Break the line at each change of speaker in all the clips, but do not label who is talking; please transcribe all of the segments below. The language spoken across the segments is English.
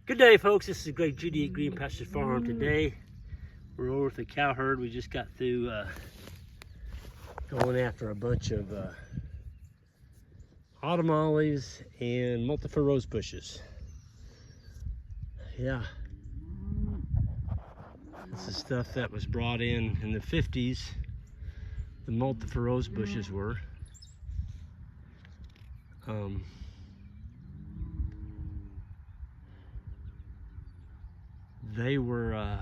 Good day, folks. This is Great Judy at Green Pasture Farm. Today, we're over with the cow herd. We just got through going after a bunch of autumn olives and multiflora rose bushes. Yeah, this is stuff that was brought in the 50s. The multiflora rose bushes were. They were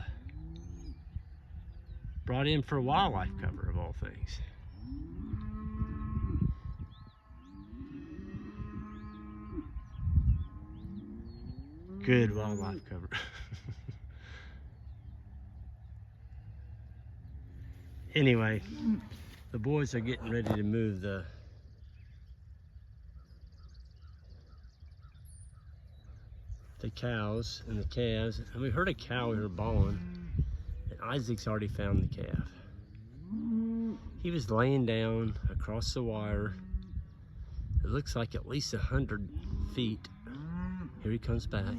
brought in for wildlife cover, of all things. Good wildlife cover. Anyway, the boys are getting ready to move the cows and the calves, and we heard a cow here bawling, and Isaac's already found the calf. He was laying down across the wire. It looks like at least 100 feet. Here he comes back.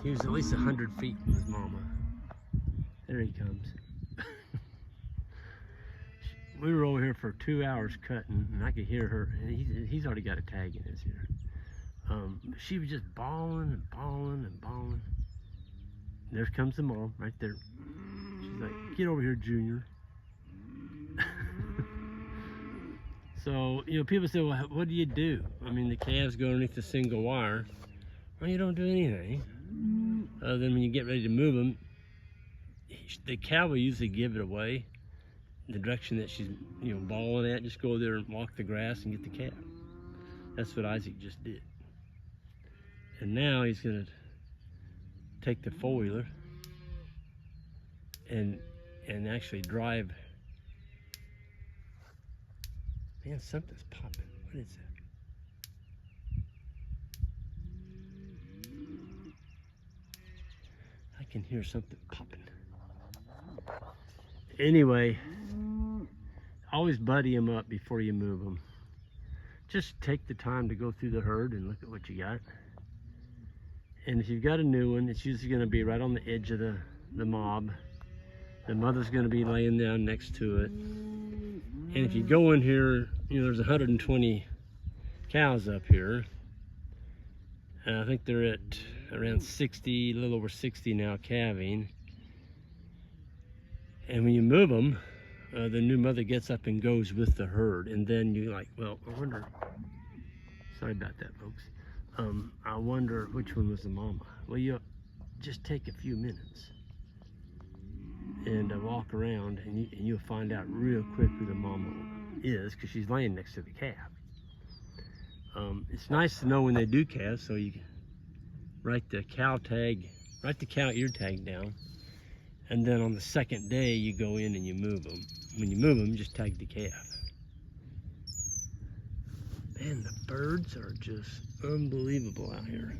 He was at least 100 feet from his mama. There he comes. We were over here for 2 hours cutting, and I could hear her, and he's already got a tag in his ear. She was just bawling and bawling and bawling. There comes the mom right there. She's like, "Get over here, Junior." So, you know, people say, well, what do you do? I mean, the calves go underneath the single wire. Well, you don't do anything. Then when you get ready to move them, the cow will usually give it away. The direction that she's, you know, bawling at, just go there and walk the grass and get the calf. That's what Isaac just did. And now he's gonna take the four-wheeler and actually drive. Man, something's popping. What is that? I can hear something popping. Anyway, always buddy them up before you move them. Just take the time to go through the herd and look at what you got. And if you've got a new one, it's usually going to be right on the edge of the mob. The mother's going to be laying down next to it. And if you go in here, you know, there's 120 cows up here. And I think they're at around 60, a little over 60 now, calving. And when you move them, the new mother gets up and goes with the herd. And then you're like, well, I wonder, sorry about that, folks. I wonder which one was the mama. Well, you just take a few minutes and walk around, and you'll find out real quick who the mama is, because she's laying next to the calf. It's nice to know when they do calve, so you write the cow ear tag down, and then on the second day you go in and you move them. When you move them, just tag the calf. Man, the birds are just unbelievable out here.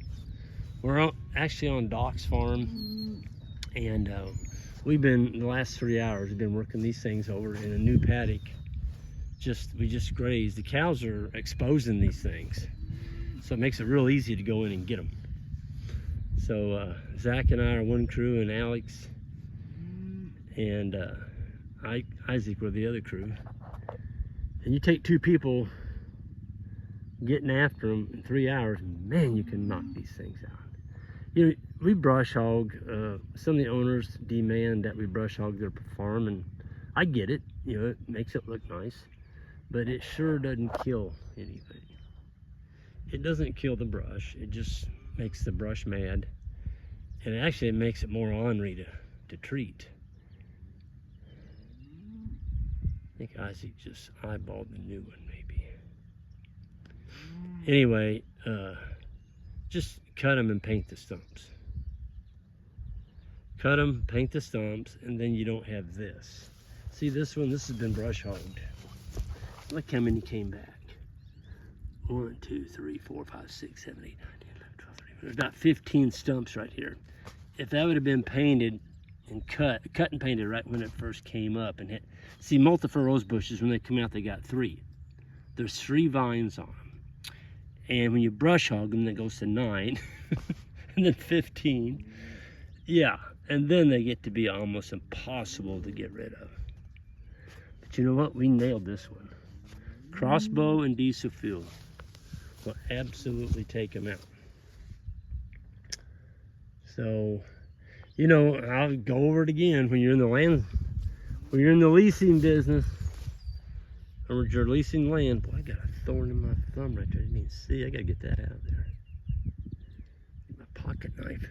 We're actually on Doc's farm, and we've been, the last 3 hours, we've been working these things over in a new paddock. We just grazed. The cows are exposing these things, so it makes it real easy to go in and get them. So Zach and I are one crew, and Alex and Isaac were the other crew. And you take two people getting after them in 3 hours, man, you can knock these things out. You know, we brush hog. Some of the owners demand that we brush hog their farm, and I get it. You know, it makes it look nice, but it sure doesn't kill anything. It doesn't kill the brush. It just makes the brush mad, and actually it makes it more ornery to treat. I think Isaac just eyeballed the new one, maybe. Anyway, just cut them and paint the stumps. Cut them, paint the stumps, and then you don't have this. See this one? This has been brush hogged. Look how many came back. 1, 2, 3, 4, 5, 6, 7, 8, 9, 10, 11, 12, 13. There's about 15 stumps right here. If that would have been painted and cut and painted right when it first came up and hit. See, multiflora rose bushes, when they come out, they got 3. There's 3 vines on them. And when you brush hog them, that goes to 9. and then 15. Yeah, and then they get to be almost impossible to get rid of. But you know what? We nailed this one. Crossbow and diesel fuel will absolutely take them out. So, you know, I'll go over it again. When you're in the leasing business, or you're leasing land. Boy, I got a thorn in my thumb right there. You didn't even see. I gotta get that out of there. My pocket knife.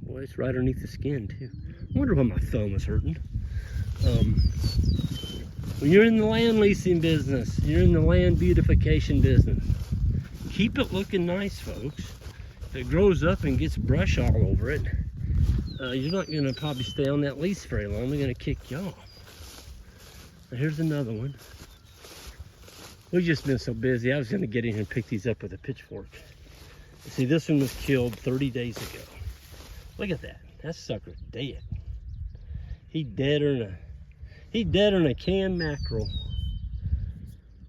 Boy, it's right underneath the skin too. I wonder why my thumb is hurting. When you're in the land leasing business, you're in the land beautification business, keep it looking nice, folks. If it grows up and gets brush all over it, you're not going to probably stay on that lease very long. They're going to kick you off. Now, here's another one. We've just been so busy. I was going to get in here and pick these up with a pitchfork. See, this one was killed 30 days ago. Look at that. That sucker's dead. He deader than a canned mackerel.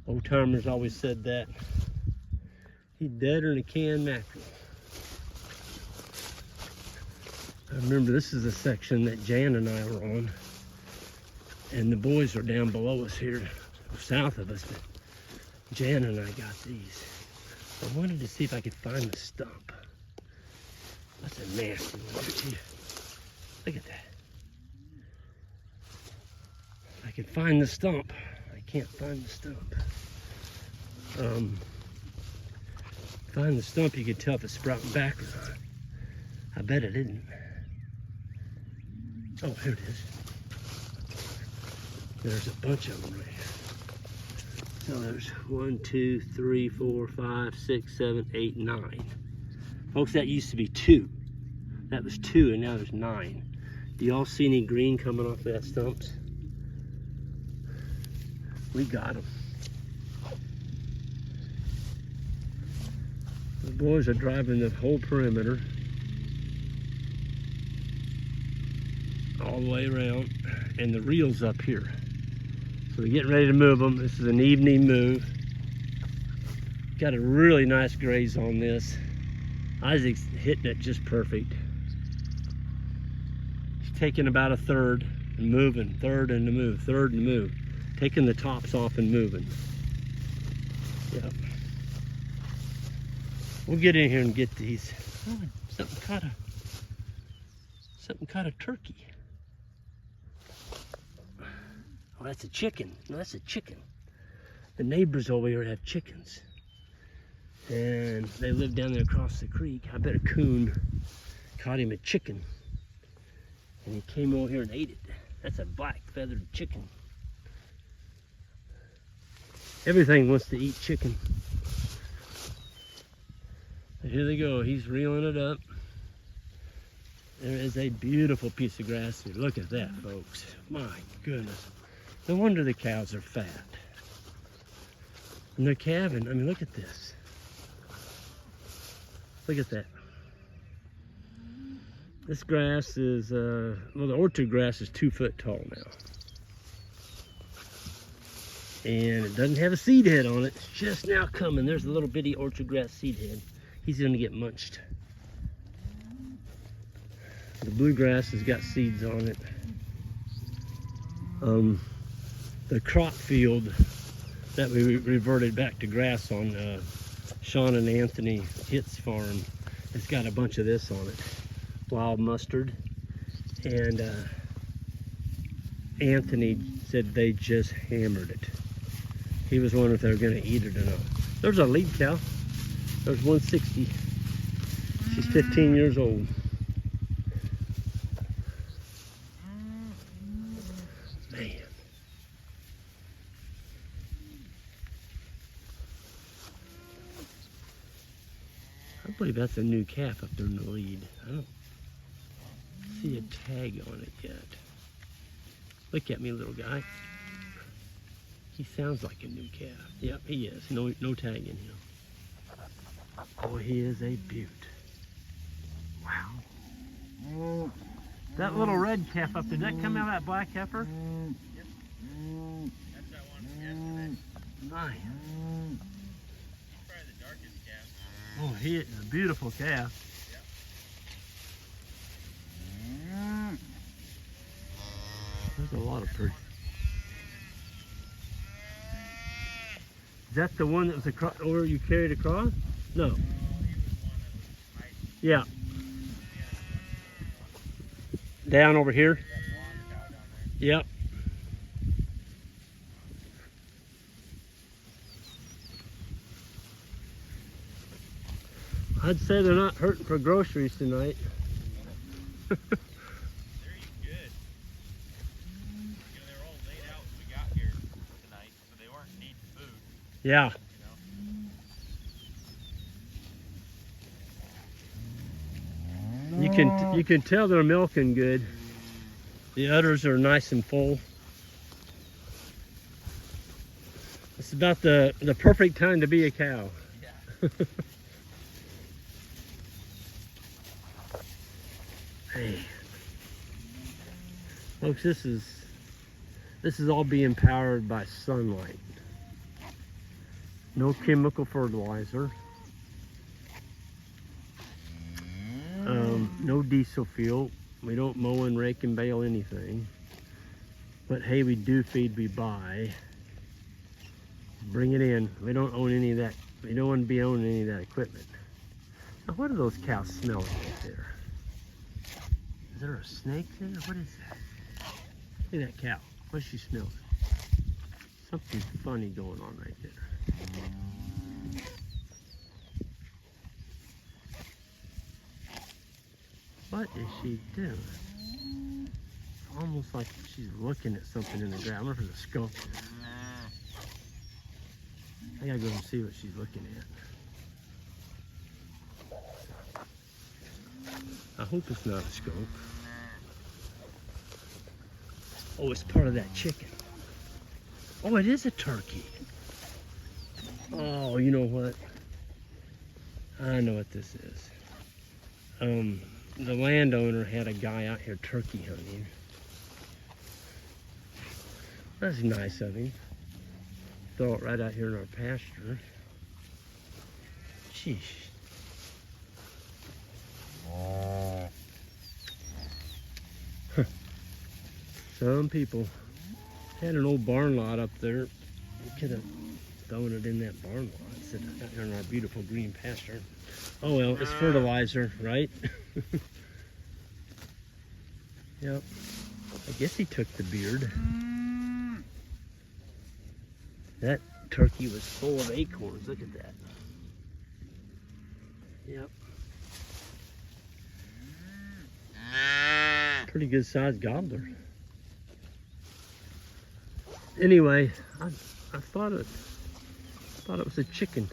Old timers always said that. He deader than a canned mackerel. I remember this is a section that Jan and I were on, and the boys are down below us here, south of us, but Jan and I got these. I wanted to see if I could find the stump. That's a nasty one there too. Look at that. I can find the stump. I can't find the stump. Find the stump, you could tell if it's sprouting back or not. I bet it isn't. Oh, here it is. There's a bunch of them right here. So there's 1, 2, 3, 4, 5, 6, 7, 8, 9. Folks, that used to be 2. That was 2, and now there's 9. Do y'all see any green coming off of that stumps? We got them. The boys are driving the whole perimeter, all the way around, and the reel's up here. So they're getting ready to move them. This is an evening move. Got a really nice graze on this. Isaac's hitting it just perfect. He's taking about a third and moving, third and a move, third and a move. Taking the tops off and moving. Yep. We'll get in here and get these. Oh, something caught a turkey. Oh, that's a chicken. No, that's a chicken. The neighbors over here have chickens. And they live down there across the creek. I bet a coon caught him a chicken. And he came over here and ate it. That's a black feathered chicken. Everything wants to eat chicken. And here they go. He's reeling it up. There is a beautiful piece of grass here. Look at that, folks. My goodness. No wonder the cows are fat. And they're calving. I mean, look at this. Look at that. This grass is, well, the orchard grass is 2 foot tall now. And it doesn't have a seed head on it. It's just now coming. There's a little bitty orchard grass seed head. He's gonna get munched. The bluegrass has got seeds on it. The Kraut field that we reverted back to grass on Sean and Anthony Hitt's farm, it's got a bunch of this on it. Wild mustard. And Anthony said they just hammered it. He was wondering if they were going to eat it or not. There's our lead cow. There's 160. She's 15 years old. Man. I believe that's a new calf up there in the lead. I don't see a tag on it yet. Look at me, little guy. He sounds like a new calf. Yep, he is. No tag in him. Boy, he is a beaut. Wow. That little red calf up there, did that come out of that black heifer?
Yep. That's that one from yesterday.
Nice.
He's probably the darkest calf.
Oh, he is a beautiful calf.
Yep.
There's a lot of pretty. Is that the one that was across, or you carried across? No. Yeah. Down over here? Yep. I'd say they're not hurting for groceries tonight.
They're eating good. You know, they were all laid out when we got here tonight, so they weren't needing food.
Yeah. You can tell they're milking good. The udders are nice and full. It's about the perfect time to be a cow.
Yeah.
Hey. Folks, this is all being powered by sunlight. No chemical fertilizer. No diesel fuel. We don't mow and rake and bale anything. But hey, we do feed, we buy. Bring it in. We don't own any of that. We don't want to be owning any of that equipment. Now, what are those cows smelling right there? Is there a snake there? What is that? Look at that cow. What does she smell? Something funny going on right there. What is she doing? Almost like she's looking at something in the ground. I wonder if there's a skunk there. I gotta go and see what she's looking at. I hope it's not a skunk. Oh, it's part of that chicken. Oh, it is a turkey. Oh, you know what? I know what this is. The landowner had a guy out here turkey hunting. That's nice of him. Throw it right out here in our pasture. Sheesh. Some people had an old barn lot up there. We could have thrown it in that barn lot instead of out here in our beautiful green pasture. Oh well, it's fertilizer, right? Yep. I guess he took the beard. That turkey was full of acorns. Look at that. Yep. Pretty good sized gobbler. Anyway, I thought it was a chicken.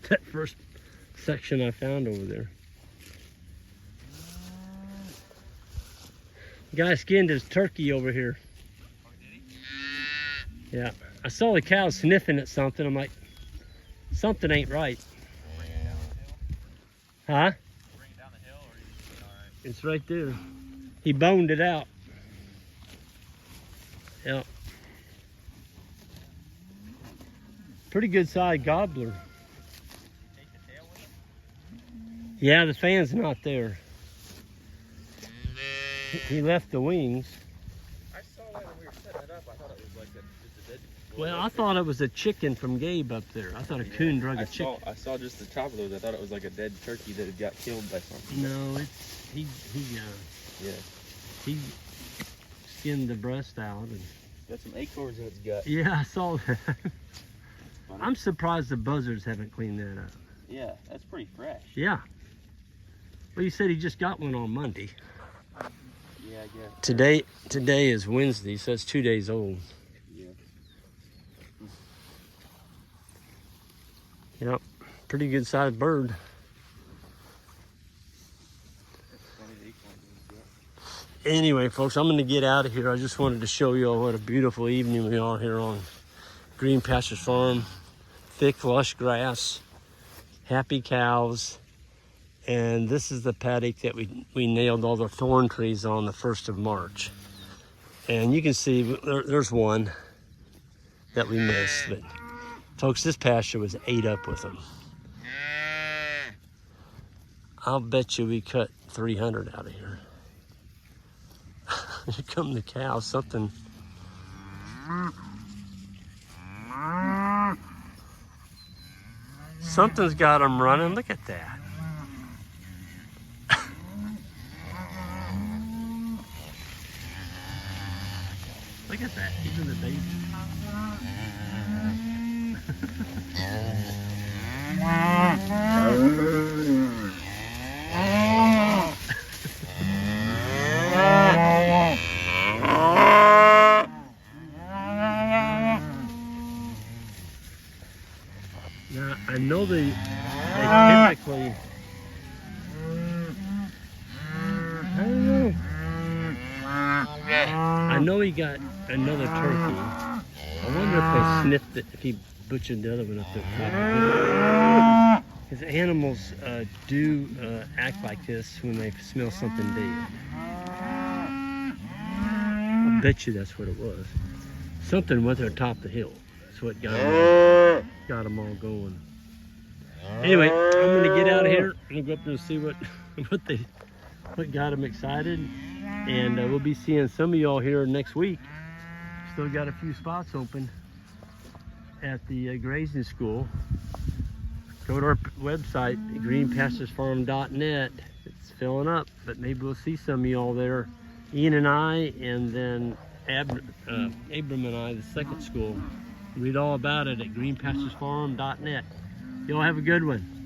That first section I found over there. Guy skinned his turkey over here. Yeah. I saw the cow sniffing at something. I'm like, something ain't right. Huh?
Bring it down the hill, or you all right?
It's right there. He boned it out. Yep. Pretty good sized gobbler.
Take the tail with him?
Yeah, the fan's not there. He left the wings.
I saw that when we were setting it up. I thought it was like just a dead.
Well, I thought it was a chicken from Gabe up there. I thought a coon drug a chicken.
I saw just the top of those. I thought it was like a dead turkey that had got killed by something.
No, he skinned the breast out and
Got some acorns in its gut.
yeah, I saw that. I'm surprised the buzzards haven't cleaned that up.
Yeah, that's pretty fresh.
Yeah. Well, you said he just got one on Monday.
Yeah, I guess.
Today is Wednesday, so it's 2 days old.
Yeah.
Yep, pretty good sized bird. Anyway, folks, I'm going to get out of here. I just wanted to show you all what a beautiful evening we are here on Green Pasture Farm. Thick, lush grass, happy cows. And this is the paddock that we nailed all the thorn trees on the 1st of March. And you can see there's one that we missed. But folks, this pasture was ate up with them. I'll bet you we cut 300 out of here. Here come the cows. Something. Something's got them running. Look at that. Look at that. Even the baby. Now, I know they typically, I don't know. I know he got another turkey. I wonder if they sniffed it, if he butchered the other one up there. Because animals do act like this when they smell something dead. I bet you that's what it was. Something went there atop the hill. That's what got them all going. Anyway, I'm gonna get out of here. I'm gonna go up there and see what got them excited. And we'll be seeing some of y'all here next week. Still got a few spots open at the grazing school. Go to our website, greenpasturesfarm.net. It's filling up, but maybe we'll see some of y'all there. Ian and I, and then Abram and I, the second school. Read all about it at greenpasturesfarm.net. Y'all have a good one.